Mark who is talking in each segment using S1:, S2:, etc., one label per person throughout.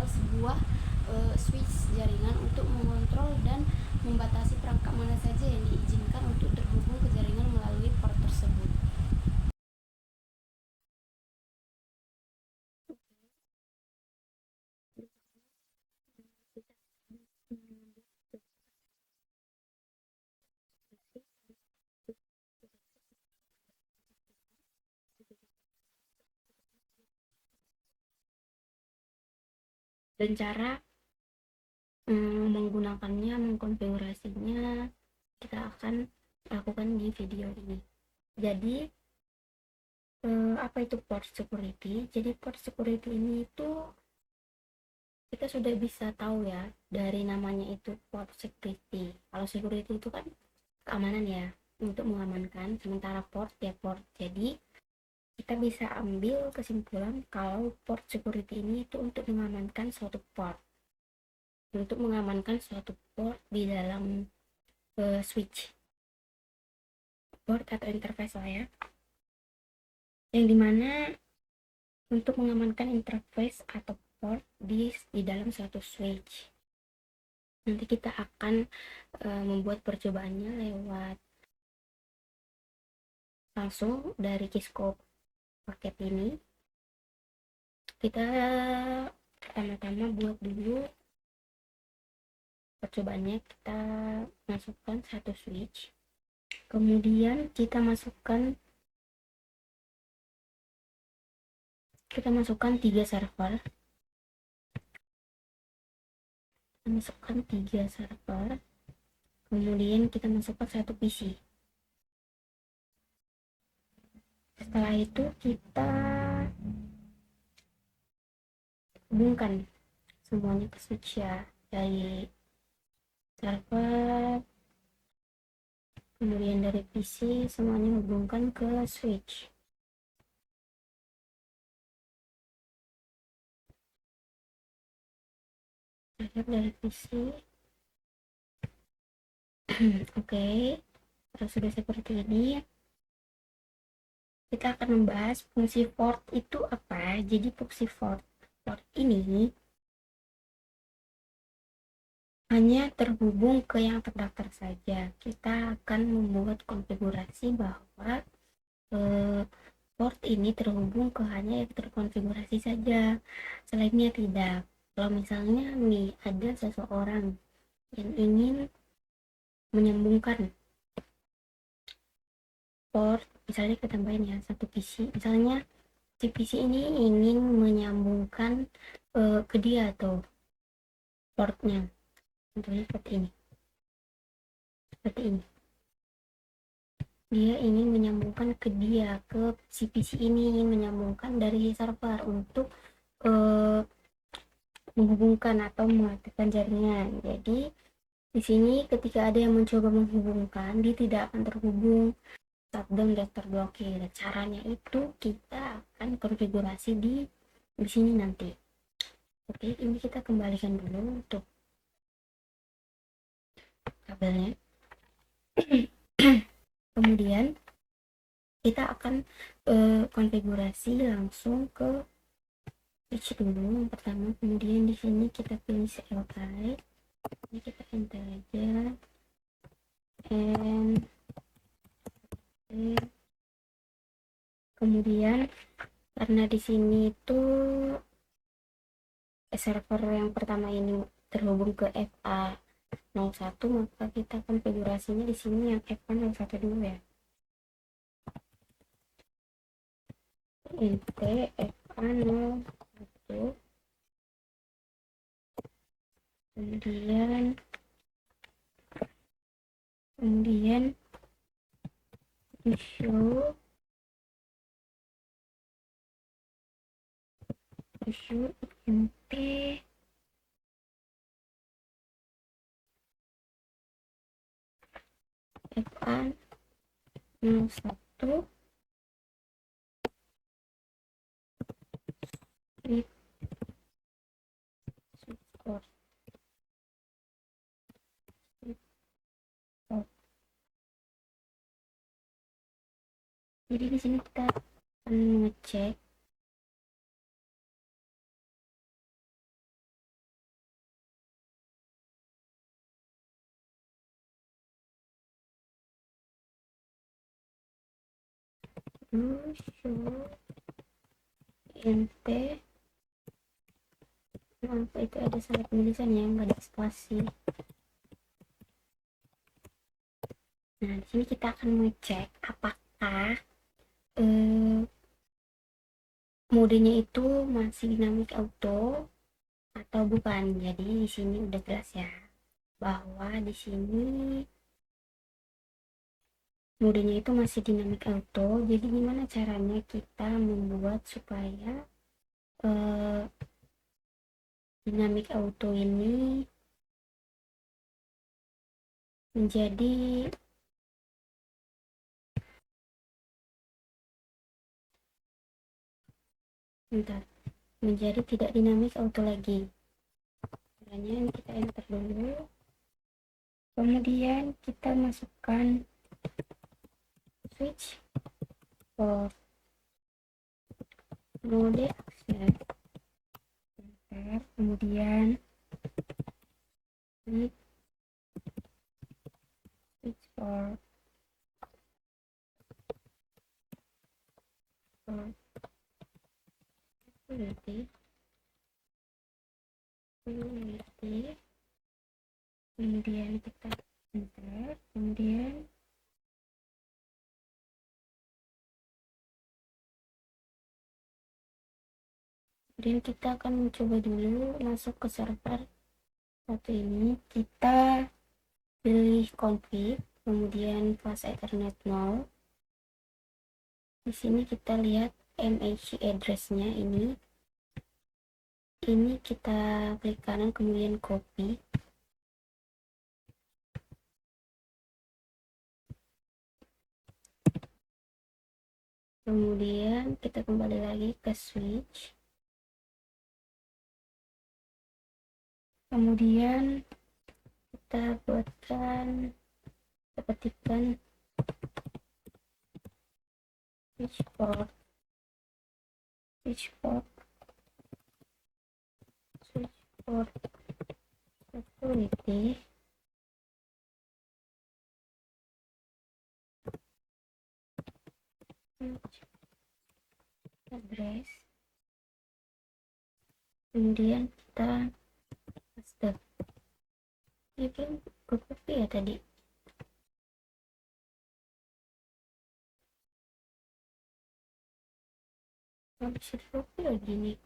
S1: sebuah switch jaringan untuk mengontrol dan membatasi perangkat mana saja yang diizinkan untuk terhubung ke jaringan melalui port tersebut. Dan cara menggunakannya, mengkonfigurasinya kita akan lakukan di video ini. Jadi apa itu port security? Jadi port security ini itu kita sudah bisa tahu ya dari namanya itu port security. Kalau security itu kan keamanan ya, untuk mengamankan, sementara port ya port. Jadi kita bisa ambil kesimpulan kalau port security ini itu untuk mengamankan suatu port, di dalam switch port atau interface lah ya, yang dimana untuk mengamankan interface atau port di dalam suatu switch. Nanti kita akan membuat percobaannya lewat langsung dari Keyscope paket ini. Kita pertama-tama buat dulu percobaannya. Kita masukkan satu switch, kemudian kita masukkan 3 server. Kemudian kita masukkan satu PC. Setelah itu kita hubungkan semuanya ke switch ya, dari server kemudian dari PC, semuanya hubungkan ke switch. Dari PC. Oke, kalau sudah seperti ini, kita akan membahas fungsi port itu apa. Jadi fungsi port ini hanya terhubung ke yang terdaftar saja. Kita akan membuat konfigurasi bahwa port ini terhubung ke hanya yang terkonfigurasi saja, selainnya tidak. Kalau misalnya nih ada seseorang yang ingin menyambungkan port, misalnya kita tambahin ya satu PC, misalnya si PC ini ingin menyambungkan ke dia atau portnya, contohnya seperti ini, dia ingin menyambungkan ke dia, ke si PC ini ingin menyambungkan dari server untuk menghubungkan atau mengaktifkan jaringan. Jadi di sini ketika ada yang mencoba menghubungkan, dia tidak akan terhubung, shutdown dan terblokir. Caranya itu kita akan konfigurasi di sini nanti. Oke, ini kita kembalikan dulu untuk kabelnya. Kemudian kita akan konfigurasi langsung ke switch dulu yang pertama. Kemudian di sini kita pilih CLI, ini kita enter aja, and kemudian karena di sini tuh server yang pertama ini terhubung ke FA01, maka kita konfigurasinya di sini yang FA01 dulu ya. int FA01, kemudian issue int FA01 with support. Jadi di sini kita akan ngecek show int apa itu ada salah penulisan ya, nggak ada spasi. Nah, di sini kita akan mengecek apakah modenya itu masih dynamic auto atau bukan. Jadi di sini udah jelas ya bahwa di sini modenya itu masih dynamic auto. Jadi gimana caranya kita membuat supaya dynamic auto ini menjadi menjadi tidak dynamic auto lagi. Caranya kita enter dulu, kemudian kita masukkan switch for mode access, kemudian switch for security, kemudian kita enter, kemudian kita akan mencoba dulu masuk ke server satu ini. Kita pilih config, kemudian fast ethernet 0. Di sini kita lihat MAC address-nya ini kita klik kanan, kemudian copy, kemudian kita kembali lagi ke switch, kemudian kita ketikkan switch port security, address, kemudian kita paste. Ini kan copy ya tadi. Nggak bisa di copy lagi nih.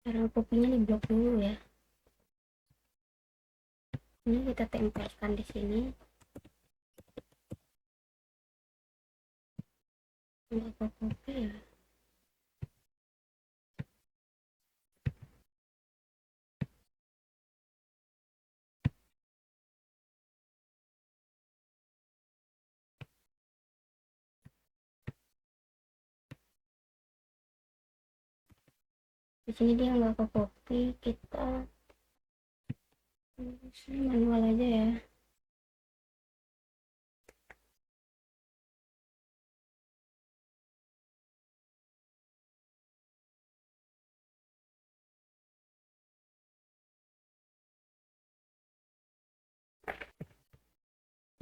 S1: Cara copy-nya di blok dulu ya. Ini kita tempelkan di sini. Nggak copy ya. Di sini dia nggak ke copy, kita manual aja ya.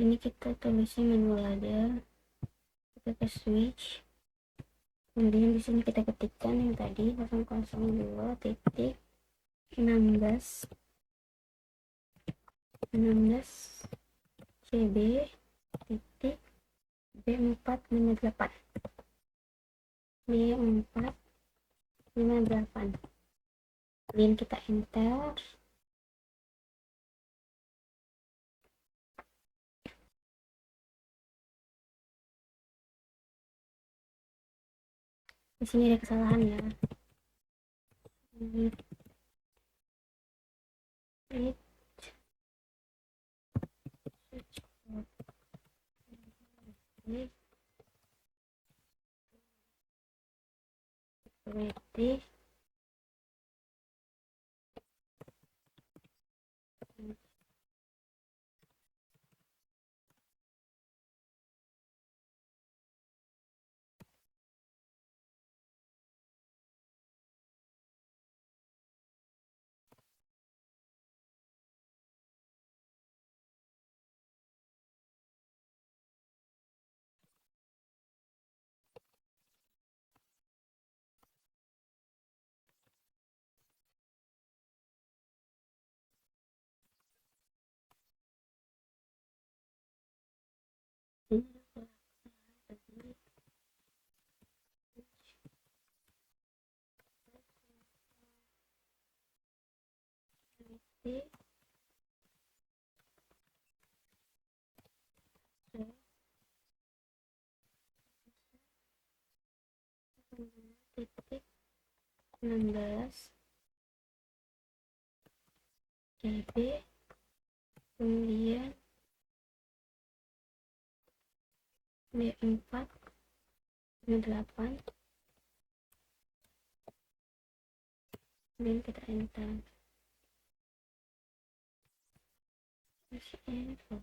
S1: Ini kita tulisnya manual aja. Kita ke switch, kemudian di sini kita ketikkan yang tadi 002 titik 16 cb titik B458 kemudian kita enter. Di sini ada kesalahan ya. Security, titik 16 GB, kemudian B4 B8, kemudian kita enter info.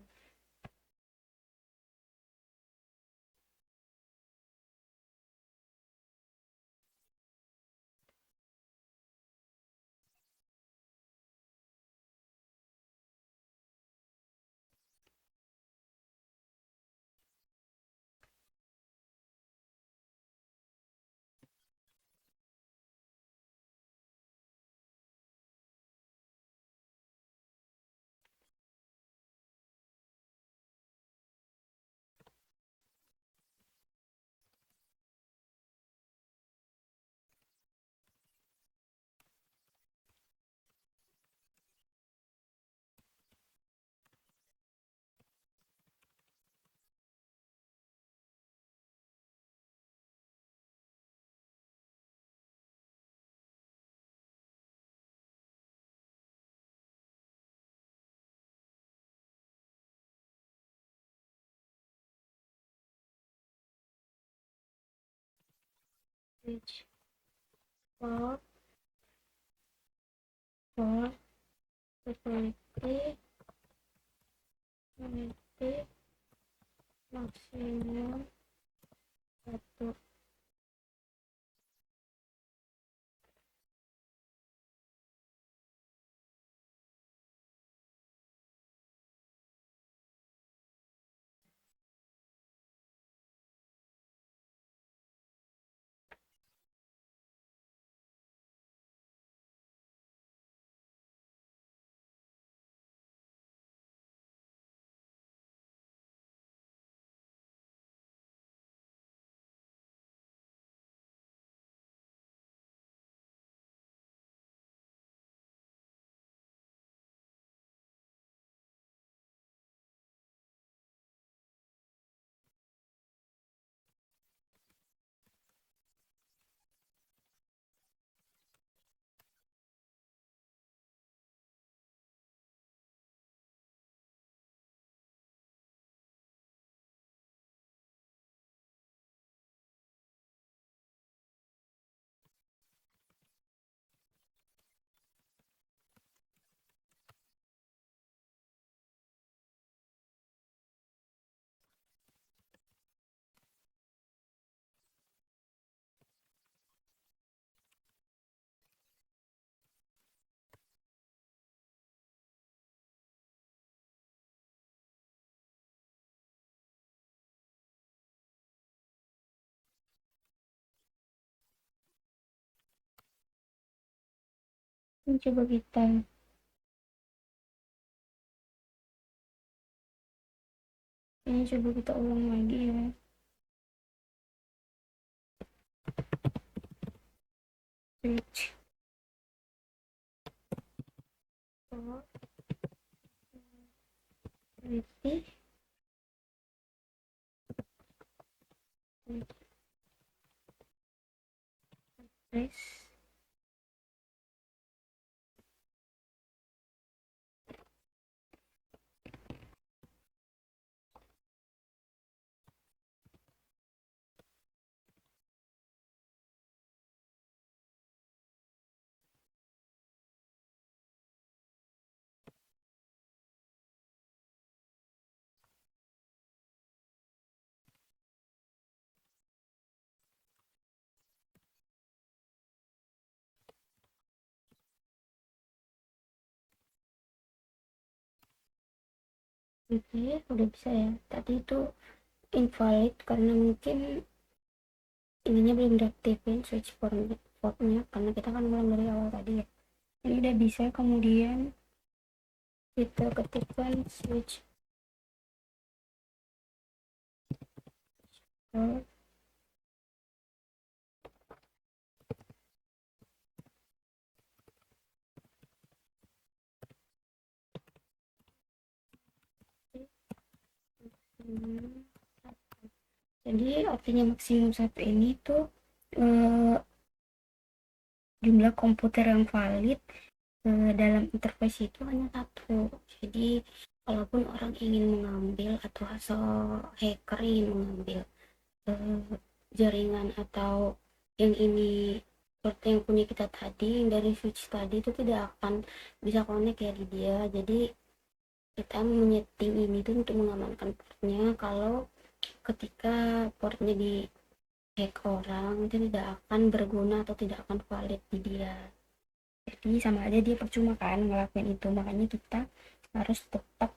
S1: Switch for security maksimum 1. Coba kita ulang lagi ya. Switch for security address Oke, udah bisa ya. Tadi itu invalid karena mungkin ininya belum diaktifin switch portnya karena kita kan ulang dari awal tadi ya. Ini udah bisa, kemudian kita ketikkan switch port Jadi artinya maksimum satu ini tuh eh, jumlah komputer yang valid dalam interface itu hanya satu. Jadi kalaupun orang ingin mengambil atau hacker ingin mengambil eh, jaringan atau yang ini seperti yang punya kita tadi, yang dari switch tadi, itu tidak akan bisa connect ya di dia. Jadi kita menyeting ini tuh untuk mengamankan portnya. Kalau ketika portnya di hack orang, itu tidak akan berguna atau tidak akan valid di dia. Jadi sama aja dia percuma kan ngelakuin itu. Makanya kita harus tetap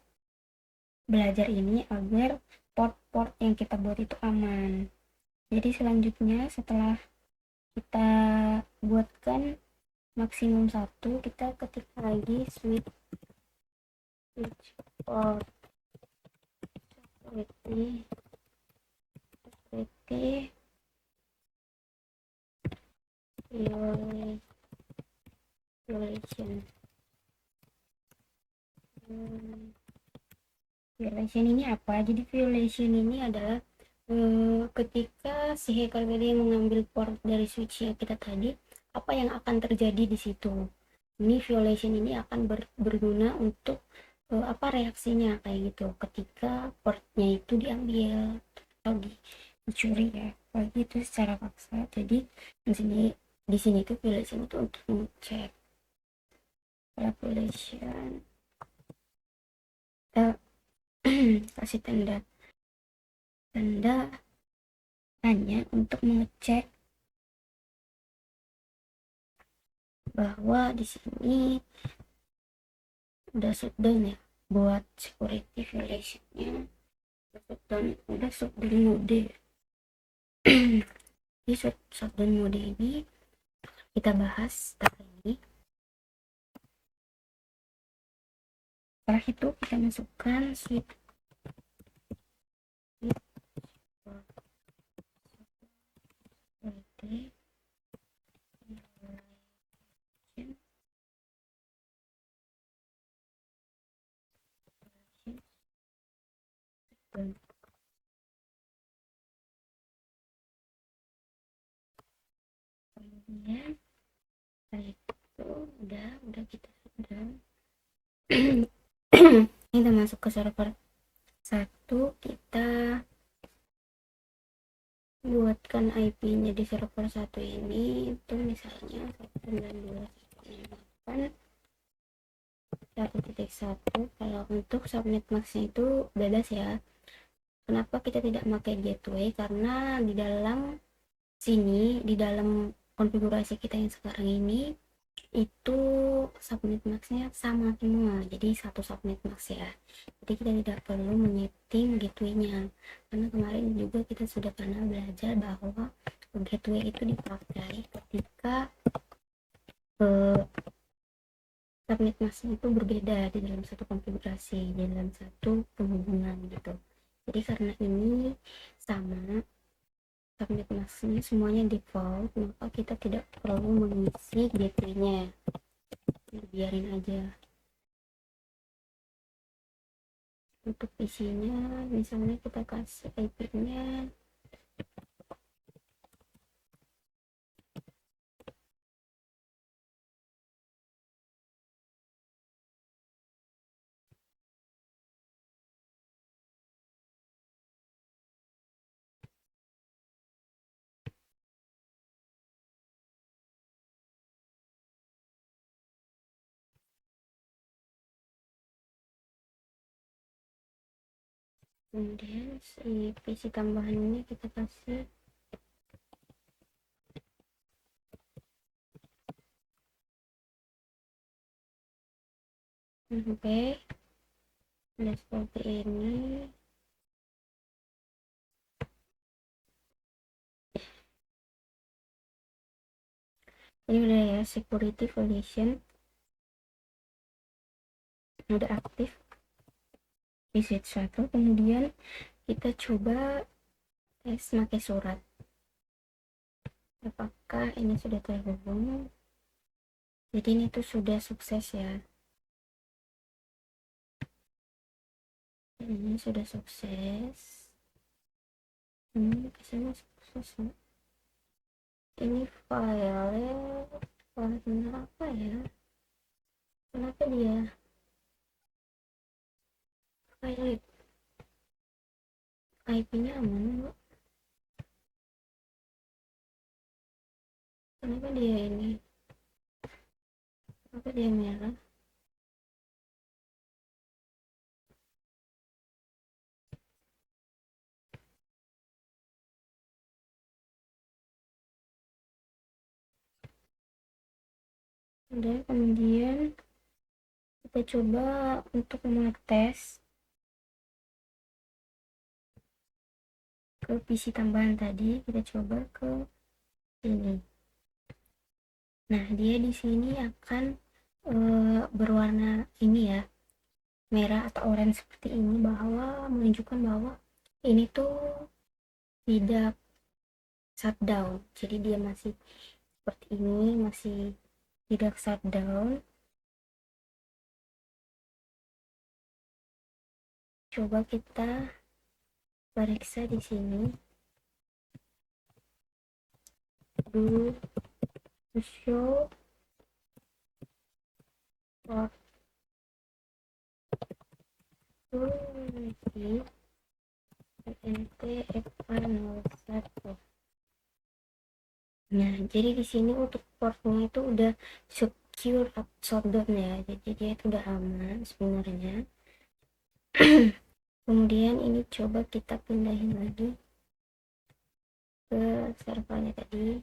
S1: belajar ini agar port-port yang kita buat itu aman. Jadi selanjutnya setelah kita buatkan maksimum satu, kita ketik lagi switch port security violation. Violation ini apa? Jadi violation ini adalah ketika si hacker tadi mengambil port dari switch yang kita tadi, apa yang akan terjadi di situ? Ini violation ini akan berguna untuk apa reaksinya kayak gitu ketika portnya itu diambil atau dicuri ya, kayak gitu secara paksa. Jadi di sini itu violation itu untuk mengecek. Kalau violation kita kasih tanda hanya untuk mengecek bahwa di sini udah shutdown ya, buat security violationnya udah shutdown mode. Di shutdown mode ini kita bahas setelah ini. Setelah itu kita masukkan switch security kemudian setelah itu udah kita sudah kita masuk ke server satu, kita buatkan IP-nya di server satu ini itu misalnya 192.168.1.1. Kalau untuk subnet max-nya itu bebas ya. Kenapa kita tidak pakai gateway? Karena di dalam konfigurasi kita yang sekarang ini itu subnet maxnya sama semua, jadi satu subnet max ya. Jadi kita tidak perlu menyeting gateway-nya, karena kemarin juga kita sudah pernah belajar bahwa gateway itu dipakai ketika subnet maxnya itu berbeda di dalam satu konfigurasi, di dalam satu penghubungan gitu. Jadi karena ini sama subnet maxnya semuanya default, maka kita tidak perlu mengisi gateway-nya, biarin aja. Untuk isinya misalnya kita kasih IP-nya kemudian si PC tambahan ini kita kasih oke. Udah seperti ini. Ini udah ya, security violation udah aktif di switch 1. Kemudian kita coba tes pakai surat, apakah ini sudah terhubung. Jadi ini tuh sudah sukses ya. Ini sudah sukses. Kesini sukses. Ini filenya apa ya, kenapa dia file IP-nya aman, kenapa dia ini, kenapa dia merah. Dan kemudian kita coba untuk mengetes ke PC tambahan tadi, kita coba ke sini. Nah, dia di sini akan berwarna ini ya, merah atau orange seperti ini, bahwa menunjukkan bahwa ini tuh tidak shutdown. Jadi dia masih seperti ini, masih tidak shutdown. Coba kita periksa di sini. Do to show port security NT-FA01. Nah, jadi di sini untuk portnya itu udah secure shutdown ya. Jadi dia itu udah aman sebenarnya. Kemudian ini coba kita pindahin lagi ke servernya tadi.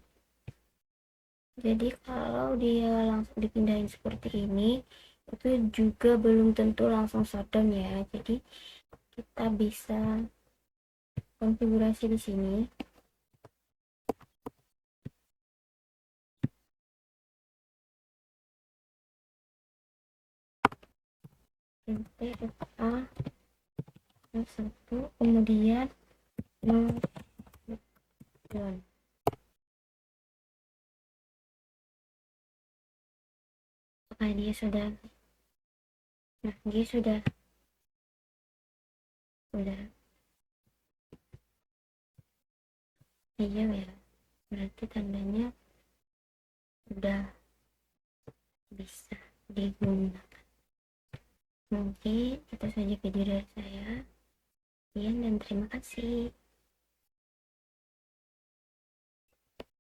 S1: Jadi kalau dia langsung dipindahin seperti ini, itu juga belum tentu langsung shutdown ya. Jadi kita bisa konfigurasi di sini. NTFA 1, kemudian shutdown. Nah, dia sudah hijau ya, berarti tandanya udah bisa digunakan. Mungkin itu saja video dari saya. Sekian dan terima kasih.